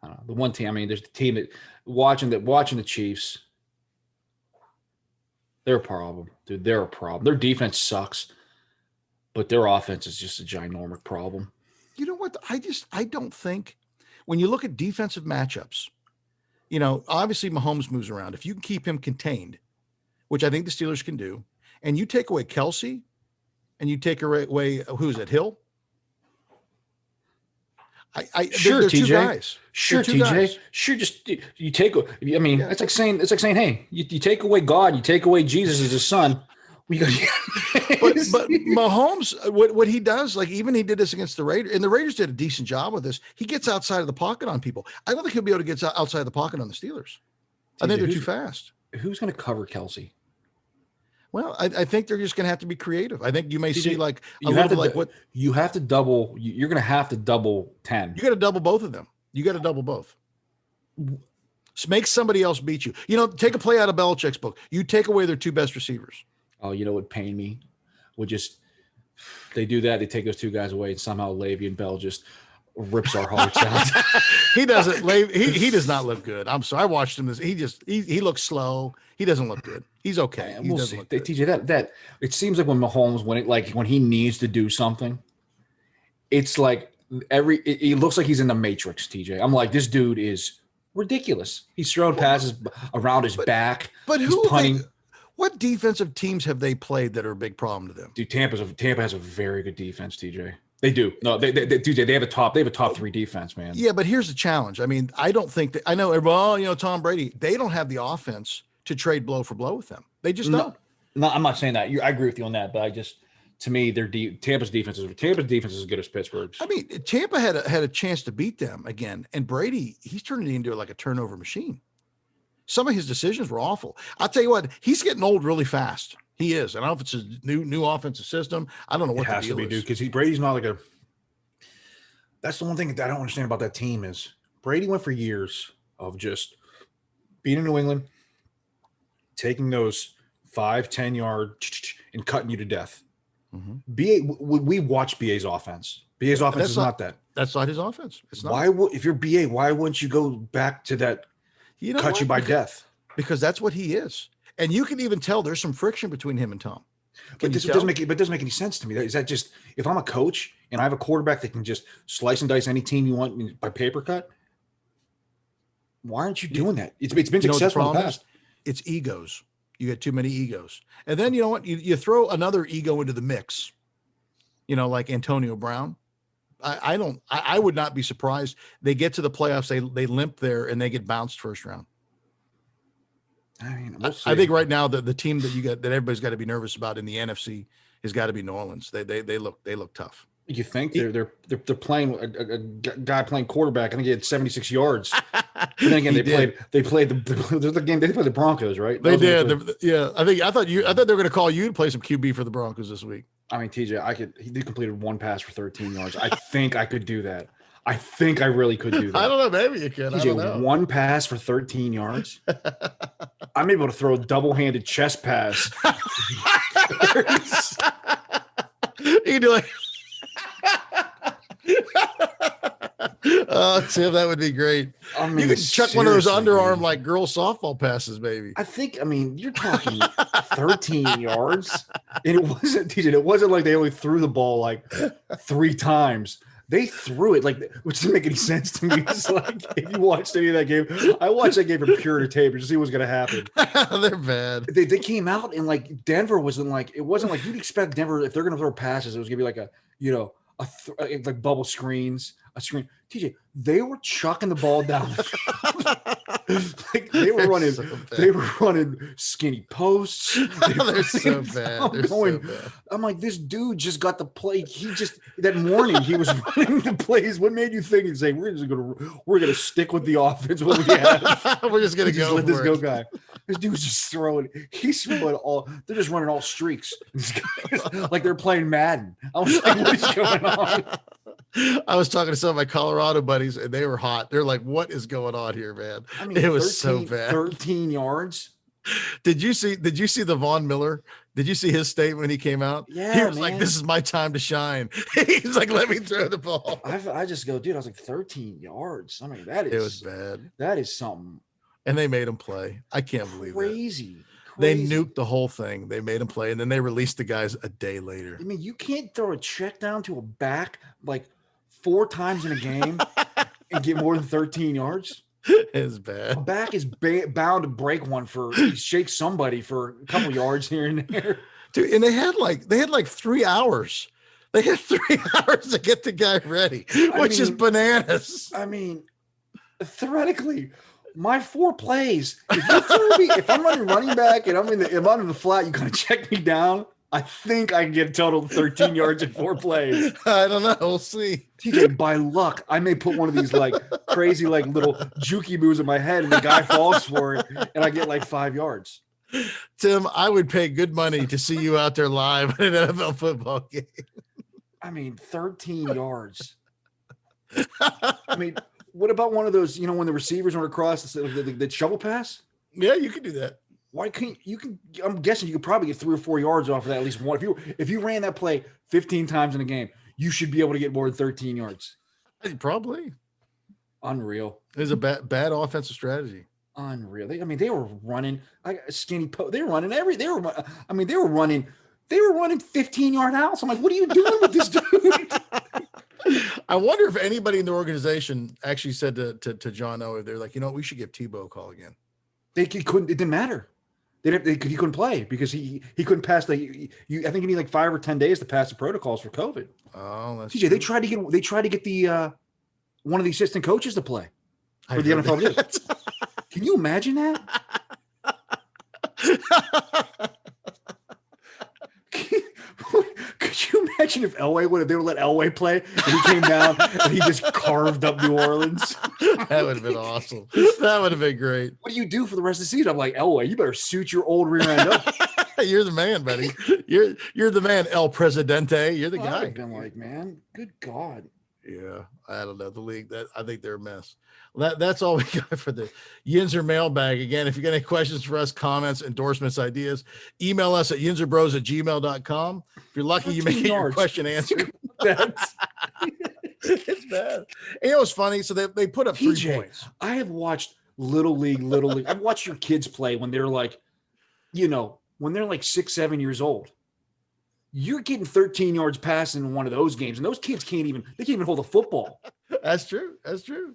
I don't know. The one team, I mean, there's the team that watching the Chiefs. They're a problem, dude. They're a problem. Their defense sucks, but their offense is just a ginormous problem. You know what? I don't think when you look at defensive matchups, obviously Mahomes moves around. If you can keep him contained, which I think the Steelers can do, and you take away Kelsey and you take away, who's it, Hill? Sure, they're TJ. Two guys. Sure, TJ. Guys. Sure, just you take. I mean, it's like saying, hey, you take away God, you take away Jesus as his son. We go. but Mahomes, what he does, like even he did this against the Raiders, and the Raiders did a decent job with this. He gets outside of the pocket on people. I don't think he'll be able to get outside the pocket on the Steelers. I think they're too fast. Who's going to cover Kelsey? Well, I think they're just going to have to be creative. I think you may see like you have to double. You're going to have to double 10. You got to double both of them. You got to double both. Make somebody else beat you. Take a play out of Belichick's book. You take away their two best receivers. Oh, you know what pain me? They do that. They take those two guys away, and somehow Le'Veon Bell just rips our hearts out. He doesn't. He does not look good. I'm sorry. I watched him. He looks slow. He doesn't look good. He's okay. We'll see. TJ, that it seems like when Mahomes when he needs to do something, it's like he looks like he's in the Matrix. TJ, I'm like, this dude is ridiculous. He's throwing passes around his back. But he's punting. What defensive teams have they played that are a big problem to them? Dude, Tampa has a very good defense. TJ, they do. No, TJ, they have a top 3 defense, man. Yeah, but here's the challenge. I mean, I don't think that I know. Well, Tom Brady. They don't have the offense to trade blow for blow with them. They just don't. No, I'm not saying that. I agree with you on that, but to me, Tampa's defense is as good as Pittsburgh's. I mean, Tampa had a chance to beat them again, and Brady, he's turning it into like a turnover machine. Some of his decisions were awful. I'll tell you what, he's getting old really fast. He is. I don't know if it's his new offensive system. I don't know what it has the deal to be, is. dude, because Brady's not like a. That's the one thing that I don't understand about that team is Brady went for years of just being in New England, taking those 5-10 yard and cutting you to death. Mm-hmm. We watch BA's offense. BA's offense is not that. That's not his offense. It's not. If you're BA, why wouldn't you go back to that? You by death. Because that's what he is. And you can even tell there's some friction between him and Tom. But it doesn't make any sense to me. Is that just if I'm a coach and I have a quarterback that can just slice and dice any team you want by paper cut? Why aren't you doing that? It's been successful in the past. It's egos. You get too many egos. And then you know what? You throw another ego into the mix. Like Antonio Brown. I would not be surprised. They get to the playoffs, they limp there and they get bounced first round. I mean, we'll see. I think right now the team that everybody's got to be nervous about in the NFC has got to be New Orleans. They look tough. You think they're playing a guy playing quarterback? I think he had 76 yards. But then again, they played the game. They played the Broncos, right? They did. Yeah, I thought they were going to call you to play some QB for the Broncos this week. I mean, TJ, he completed one pass for 13 yards. I think I could do that. I think I really could do that. I don't know. Maybe you can. I don't know. One pass for 13 yards. I'm able to throw a double-handed chest pass You do like, oh, Tim, that would be great. I mean, You could chuck one of those seriously, underarm dude. like girl softball passes, maybe. I mean, you're talking 13 yards, and it wasn't, TJ. It wasn't like they only threw the ball like 3 times. They threw it like, which doesn't make any sense to me. It's like if you watched any of that game, I watched that game from pure entertainment to see what's going to happen. They're bad. They came out and like Denver wasn't like, it wasn't like you'd expect Denver if they're going to throw passes, it was going to be like a, you know, like bubble screens, a screen. TJ, they were chucking the ball down. Like they were running, they were running skinny posts. They're so bad. They're so bad. I'm like, this dude just got the play. He just that morning he was running the plays. What made you think and say we're gonna stick with the offense what we have? We're just gonna just go let for this it. go, guy. This dude's just throwing. He's throwing all. They're just running all streaks. Like they're playing Madden. I was like, what is going on? I was talking to some of my Colorado buddies, and they were hot. They're like, "What is going on here, man?" I mean, it was so bad. 13 yards. Did you see the Von Miller? Did you see his statement when he came out? Yeah, he was like, "This is my time to shine." He's like, "Let me throw the ball." I just go, dude. I was like, 13 yards. I mean, that is. It was bad. That is something. And they made him play. I can't believe that. Crazy. They nuked the whole thing. They made him play, and then they released the guys a day later. I mean, you can't throw a check down to a back like 4 times in a game and get more than 13 yards. It's bad. A back is bound to break one for shake somebody for a couple yards here and there. Dude, and they had like 3 hours. They had 3 hours to get the guy ready, which is bananas. I mean, theoretically, my 4 plays. If I'm running back and I'm in the flat, you kind of check me down. I think I can get a total of 13 yards in 4 plays. I don't know. We'll see. TJ, by luck, I may put one of these like crazy like little jukey moves in my head, and the guy falls for it, and I get like 5 yards. Tim, I would pay good money to see you out there live in an NFL football game. I mean, 13 yards. I mean, what about one of those? You know, when the receivers went across the shovel pass? Yeah, you can do that. Why can't you? I'm guessing you could probably get 3 or 4 yards off of that at least one. If you ran that play 15 times in a game, you should be able to get more than 13 yards. Probably. Unreal. It was a bad offensive strategy. Unreal. They were running like a skinny post. They were running they were running 15-yard outs. I'm like, what are you doing with this dude? I wonder if anybody in the organization actually said to John O, they're like, you know what, we should give Tebow a call again. They couldn't. It didn't matter. He couldn't play because he couldn't pass I think you need like 5 or 10 days to pass the protocols for COVID. Oh, that's TJ, true. they tried to get the one of the assistant coaches to play for the NFL. Can you imagine that? Could you imagine if they would let Elway play and he came down and he just carved up New Orleans? That would have been awesome. That would have been great. What do you do for the rest of the season? I'm like, Elway, you better suit your old rear end up. You're the man, buddy. You're the man, El Presidente. You're the guy. I've been like, man, good God. Yeah, I don't know the league. I think they're a mess. Well, that's all we got for the Yinzer mailbag. Again, if you got any questions for us, comments, endorsements, ideas, email us at yinzerbros@gmail.com. If you're lucky, you may get your question answered. It's bad. And it was funny. So they put up 3 points. I have watched Little League. I've watched your kids play when they're like, when they're like 6, 7 years old. You're getting 13 yards passing in one of those games, and those kids can't even hold a football. That's true. That's true.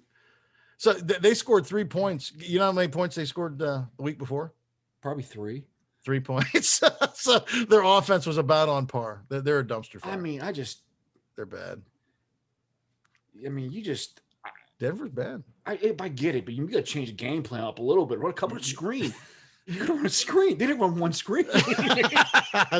So they scored 3 points. You know how many points they scored the week before? Probably 3. 3 points. So their offense was about on par. They're a dumpster fire. I mean, they're bad. Denver's bad. I get it, but you got to change the game plan up a little bit. Run a couple of screens. You don't run a screen. They didn't run one screen.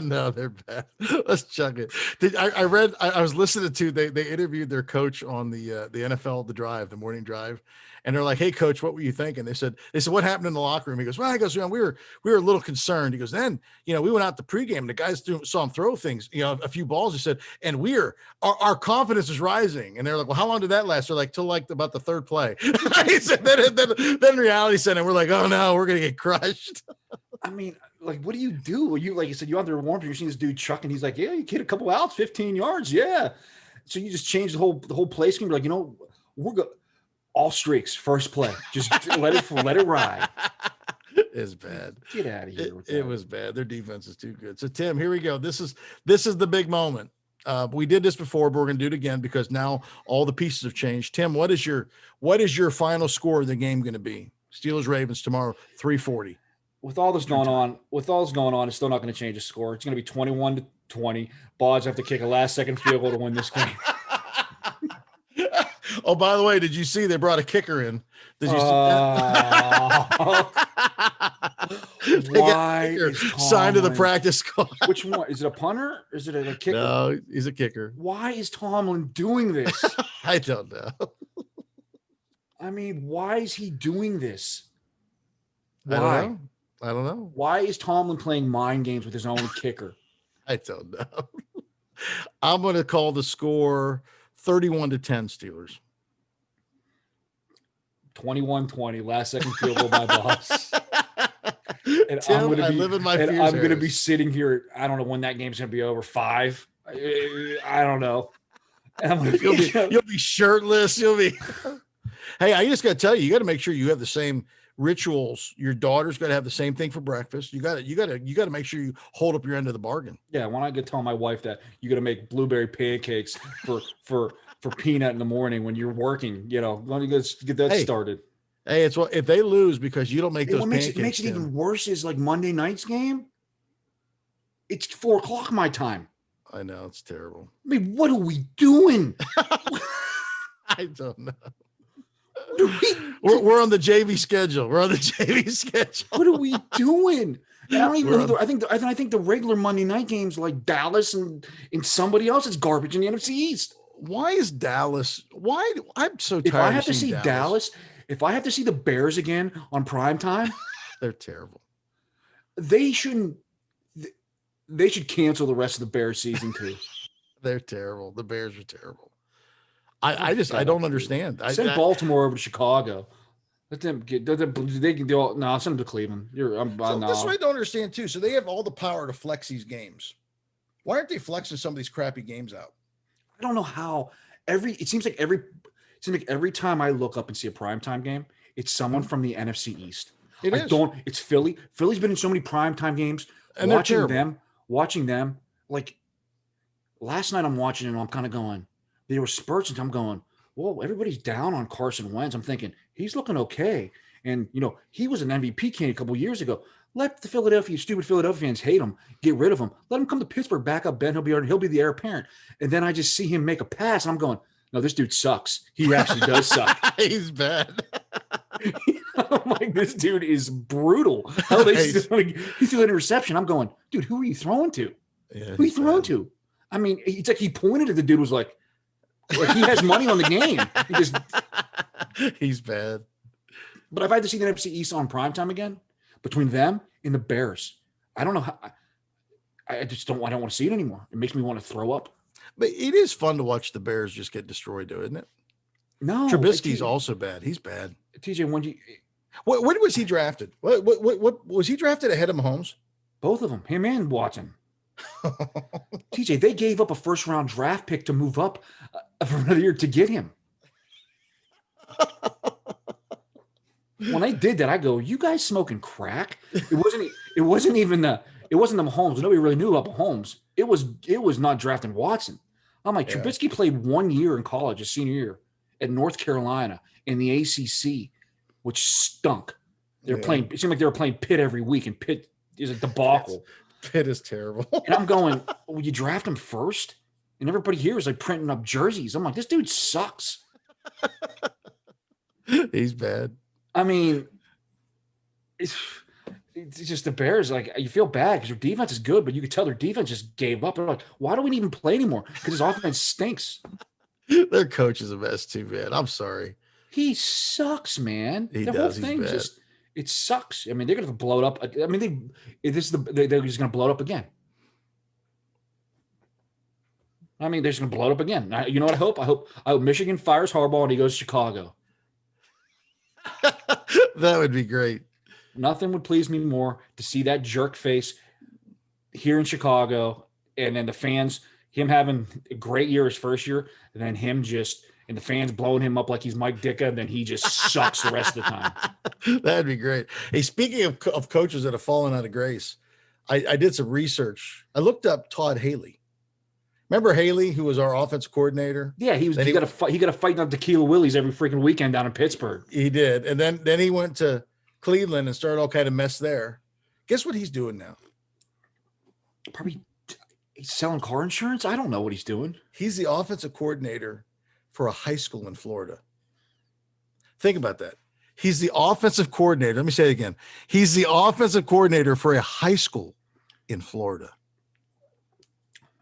No, they're bad. Let's chuck it. I was listening to they interviewed their coach on the NFL the morning drive, and they're like, "Hey, coach, what were you thinking?" They said, "What happened in the locker room?" He goes, "Well," he goes, "we were a little concerned." He goes, "Then we went out to pregame. And the guys saw him throw things, a few balls." He said, "And our confidence is rising." And they're like, "Well, how long did that last?" They're like, "Till like about the 3rd play." He said, then reality set in. We're like, "Oh no, we're gonna get crushed." I mean, like, what do you do? You, like you said, you out there warm, you're seeing this dude chucking. He's like, yeah, you hit a couple outs, 15 yards. Yeah. So you just change the whole play scheme. You're like, we're go all streaks, first play. Just let it ride. It's bad. Get out of here with that. It was bad. Their defense is too good. So Tim, here we go. This is the big moment. We did this before, but we're going to do it again because now all the pieces have changed. Tim, what is your final score of the game going to be? Steelers Ravens tomorrow, 3:40. With all this going on, it's still not going to change the score. It's going to be 21-20. Bods have to kick a last-second field goal to win this game. Oh, by the way, did you see they brought a kicker in? Did you see that? Why signed to the practice squad? Which one? Is it a punter? Or is it a kicker? No, he's a kicker. Why is Tomlin doing this? I don't know. I mean, why is he doing this? Why? I don't know. Why is Tomlin playing mind games with his own kicker? I don't know. I'm going to call the score 31-10 Steelers. 21-20, last second field goal by Boss. And Tim, I'm going to be sitting here. I don't know when that game's going to be over. 5. I don't know. And you'll be shirtless. You'll be. Hey, I just got to tell you, you got to make sure you have the same rituals. Your daughter's got to have the same thing for breakfast. You got to make sure you hold up your end of the bargain. Yeah, when I go tell my wife that you got to make blueberry pancakes for peanut in the morning when you're working, let me get that started. Hey, it's what if they lose because you don't make those pancakes. It makes it even worse is like Monday night's game. It's 4:00 my time. I know, it's terrible. I mean, what are we doing? I don't know. We're on the JV schedule. What are we doing? I don't even know. I think the regular Monday night games like Dallas and somebody else is garbage in the NFC East. Why is Dallas? Why? I'm so tired. If I have to see Dallas, if I have to see the Bears again on prime time, they're terrible. They shouldn't. They should cancel the rest of the Bears season too. They're terrible. The Bears are terrible. I don't understand. Send Baltimore over to Chicago. Let them get. Send them to Cleveland. This is what I don't understand too. So they have all the power to flex these games. Why aren't they flexing some of these crappy games out? I don't know how. It seems like every time I look up and see a primetime game, it's someone from the NFC East. It's Philly. Philly's been in so many primetime games. And watching them, like last night I'm watching and I'm kind of going, there were spurts and I'm going, whoa, everybody's down on Carson Wentz. I'm thinking he's looking okay. And, he was an MVP candidate a couple of years ago. Let the stupid Philadelphia fans hate him, get rid of him. Let him come to Pittsburgh, back up Ben. He'll be the heir apparent. And then I just see him make a pass and I'm going, no, this dude sucks. He actually does suck. He's bad. I'm like, this dude is brutal. He's throwing an interception. I'm going, dude, who are you throwing to? Yeah, who are you throwing to? I mean, it's like he pointed at the dude, was like he has money on the game. He's bad. But if I had to see the NFC East on primetime again, between them and the Bears, I don't know how. I don't want to see it anymore. It makes me want to throw up. But it is fun to watch the Bears just get destroyed, though, isn't it? No, Trubisky's also bad. He's bad. TJ, when was he drafted? What was he drafted ahead of Mahomes? Both of them, him and Watson. TJ, they gave up a first-round draft pick to move up for another year to get him. When they did that, I go, "You guys smoking crack?" It wasn't even the Mahomes. Nobody really knew about Mahomes. It was not drafting Watson. I'm like, Trubisky played 1 year in college, his senior year, at North Carolina in the ACC, which stunk. They were playing. It seemed like they were playing Pitt every week, and Pitt is a debacle. Pitt is terrible. And I'm going, well, you draft him first, and everybody here is like printing up jerseys. I'm like, this dude sucks. He's bad. I mean, it's just the Bears. Like, you feel bad because their defense is good, but you could tell their defense just gave up. They're like, why do we even play anymore? Because his offense stinks. Their coach is a mess too, man. I'm sorry. He sucks, man. The whole thing it sucks. I mean, they're going to blow it up. I mean, they're just going to blow it up again. I mean, they're just going to blow it up again. You know what I hope? I hope Michigan fires Harbaugh and he goes to Chicago. That would be great. Nothing would please me more to see that jerk face here in Chicago, and then the fans, him having a great year his first year, and then him just and the fans blowing him up like he's Mike Ditka, and then he just sucks the rest of the time. That'd be great. Hey, speaking of coaches that have fallen out of grace, I did some research. I looked up Todd Haley. Remember Haley, who was our offense coordinator? Yeah, he got a fight on Tequila Willie's every freaking weekend down in Pittsburgh. He did. And then he went to Cleveland and started all kind of mess there. Guess what he's doing now? Probably he's selling car insurance. I don't know what he's doing. He's the offensive coordinator for a high school in Florida. Think about that. He's the offensive coordinator. Let me say it again. He's the offensive coordinator for a high school in Florida.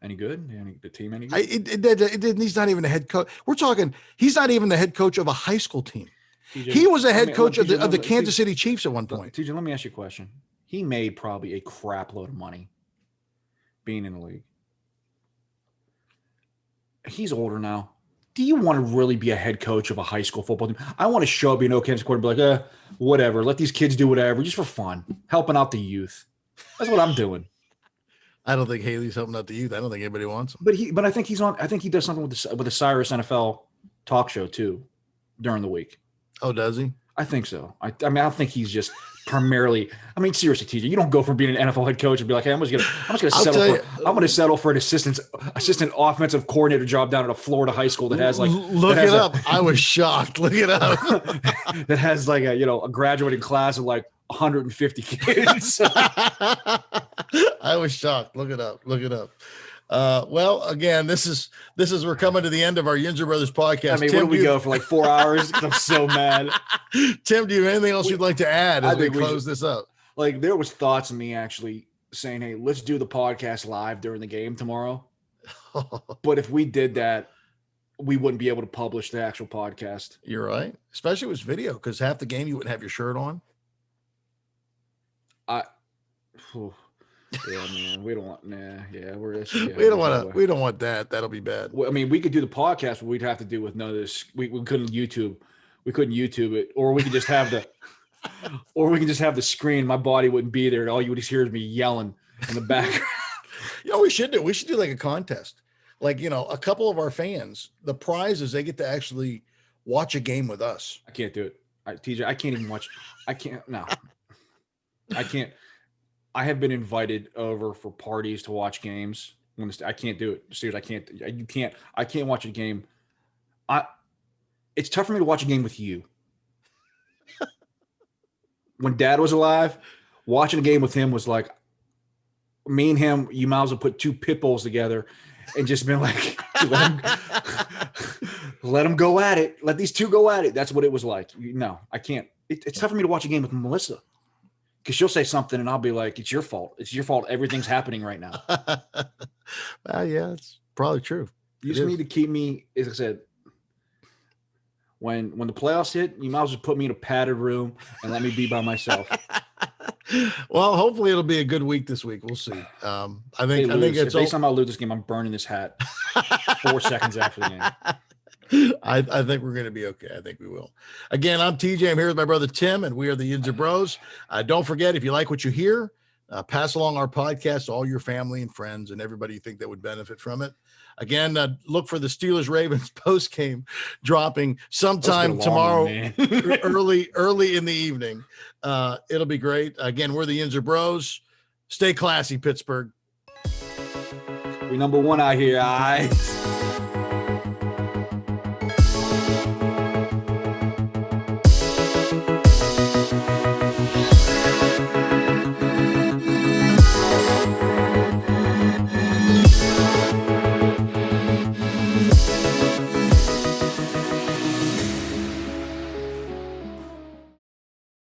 Any good? The team any good? He's not even the head coach. We're talking, he's not even the head coach of a high school team. TJ, he was a head coach of the Kansas City Chiefs at one point. TJ, let me ask you a question. He made probably a crap load of money being in the league. He's older now. Do you want to really be a head coach of a high school football team? I want to show up, Kansas quarterback, be like, whatever. Let these kids do whatever, just for fun, helping out the youth. That's what I'm doing. I don't think Haley's helping out the youth. I don't think anybody wants him. But I think he's on. I think he does something with the Cyrus NFL talk show too during the week. Oh, does he? I think so. I mean, I think he's just primarily. I mean, seriously, TJ, you don't go from being an NFL head coach and be like, "Hey, I'm going to settle for an assistant offensive coordinator job down at a Florida high school that has like." Look it up. I was shocked. Look it up. That has like a graduating class of like 150 kids. I was shocked. Look it up. Well, again, this is we're coming to the end of our Yinzer Brothers podcast. I mean, Tim, where do we go for like 4 hours? I'm so mad. Tim, do you have anything else you'd like to add as we close this up? Like, there was thoughts of me actually saying, "Hey, let's do the podcast live during the game tomorrow." But if we did that, we wouldn't be able to publish the actual podcast. You're right, especially with video, because half the game you wouldn't have your shirt on. Yeah, man, we don't want. Nah, yeah, we don't want that. That'll be bad. Well, I mean, we could do the podcast, but we'd have to do with none of this. We couldn't YouTube. We couldn't YouTube it, or we could just have the screen. My body wouldn't be there, and all you would just hear is me yelling in the background. We should do like a contest. Like, a couple of our fans, the prize is they get to actually watch a game with us. I can't do it. TJ, I can't even watch. I can't. No, I can't. I have been invited over for parties to watch games. I can't do it. Seriously, I can't. I can't watch a game. It's tough for me to watch a game with you. When Dad was alive, watching a game with him was like, me and him, you might as well put two pit bulls together and just been like, let them go at it. Let these two go at it. That's what it was like. No, I can't. It's tough for me to watch a game with Melissa. Because she'll say something and I'll be like, "It's your fault. It's your fault. Everything's happening right now." Yeah, it's probably true. You just need to keep me, as I said, when the playoffs hit, you might as well put me in a padded room and let me be by myself. Well, hopefully it'll be a good week this week. We'll see. I think if they somehow lose this game, I'm burning this hat 4 seconds after the game. I think we're going to be okay. I think we will. Again, I'm TJ. I'm here with my brother Tim, and we are the Yinzer Bros. Don't forget, if you like what you hear, pass along our podcast to all your family and friends and everybody you think that would benefit from it. Again, look for the Steelers-Ravens post game dropping sometime tomorrow, early in the evening. It'll be great. Again, we're the Yinzer Bros. Stay classy, Pittsburgh. We number one out here, all right?